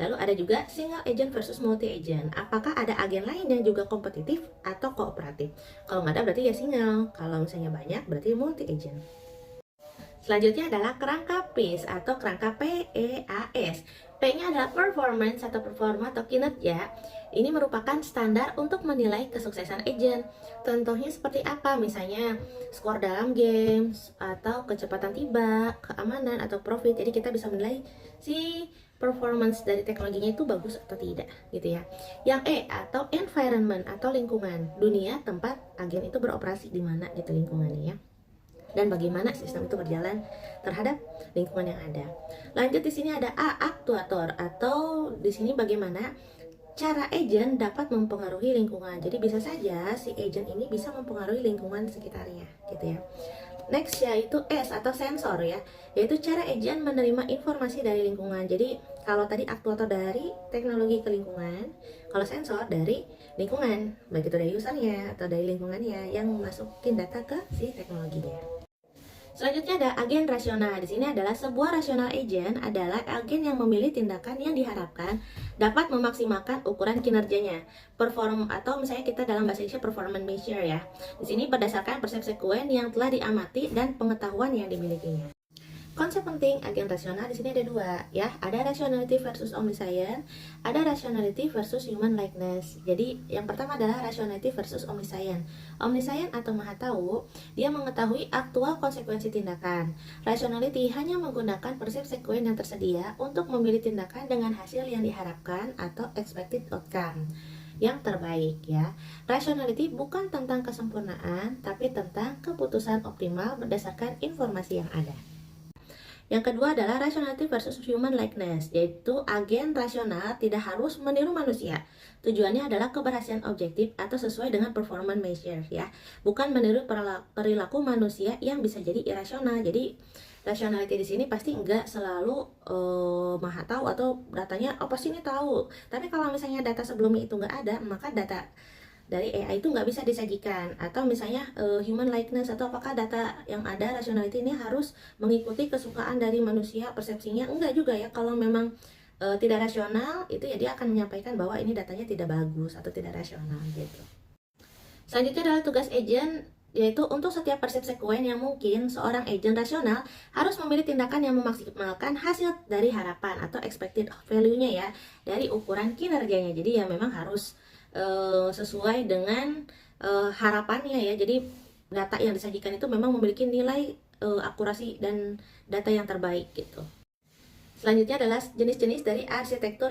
Lalu ada juga single agent versus multi agent. Apakah ada agen lain yang juga kompetitif atau kooperatif? Kalau nggak ada berarti ya single. Kalau misalnya banyak berarti multi agent. Selanjutnya adalah kerangka PEAS atau kerangka PEAS. P-nya adalah performance atau performa atau kinerja. Ini merupakan standar untuk menilai kesuksesan agent. Contohnya seperti apa? Misalnya skor dalam games, atau kecepatan tiba, keamanan, atau profit. Jadi kita bisa menilai si performance dari teknologinya itu bagus atau tidak, gitu ya. Yang E atau environment atau lingkungan, dunia tempat agen itu beroperasi di mana gitu lingkungannya ya, dan bagaimana sistem itu berjalan terhadap lingkungan yang ada. Lanjut di sini ada A, aktuator, atau di sini bagaimana cara agent dapat mempengaruhi lingkungan. Jadi bisa saja si agent ini bisa mempengaruhi lingkungan sekitarnya, gitu ya. Next yaitu S atau sensor ya, yaitu cara agent menerima informasi dari lingkungan. Jadi kalau tadi aktuator dari teknologi ke lingkungan, kalau sensor dari lingkungan, baik itu dari usernya atau dari lingkungannya yang masukin data ke si teknologinya. Selanjutnya ada agen rasional. Di sini adalah sebuah rasional agent adalah agen yang memilih tindakan yang diharapkan dapat memaksimalkan ukuran kinerjanya. Perform atau misalnya kita dalam bahasa Inggris performance measure ya. Di sini berdasarkan persepsi sekuen yang telah diamati dan pengetahuan yang dimilikinya. Konsep penting agen rasional di sini ada dua ya, ada rationality versus omniscient, ada rationality versus human likeness. Jadi yang pertama adalah rationality versus omniscient. Omniscient atau maha tahu, dia mengetahui aktual konsekuensi tindakan. Rationality hanya menggunakan persepsi sekuen yang tersedia untuk memilih tindakan dengan hasil yang diharapkan atau expected outcome yang terbaik ya. Rationality bukan tentang kesempurnaan, tapi tentang keputusan optimal berdasarkan informasi yang ada. Yang kedua adalah rationality versus human likeness, yaitu agen rasional tidak harus meniru manusia. Tujuannya adalah keberhasilan objektif atau sesuai dengan performance measure ya, bukan meniru perilaku manusia yang bisa jadi irasional. Jadi rationality di sini pasti enggak selalu maha tahu atau datanya pasti ini tahu. Tapi kalau misalnya data sebelumnya itu enggak ada, maka data dari AI itu nggak bisa disajikan. Atau misalnya human likeness atau apakah data yang ada rationality ini harus mengikuti kesukaan dari manusia, persepsinya enggak juga ya. Kalau memang tidak rasional itu ya dia akan menyampaikan bahwa ini datanya tidak bagus atau tidak rasional gitu. Selanjutnya adalah tugas agent, yaitu untuk setiap persepsi sekuen yang mungkin seorang agent rasional harus memilih tindakan yang memaksimalkan hasil dari harapan atau expected value-nya ya, dari ukuran kinerjanya. Jadi ya memang harus sesuai dengan harapannya ya. Jadi data yang disajikan itu memang memiliki nilai akurasi dan data yang terbaik gitu. Selanjutnya adalah jenis-jenis dari arsitektur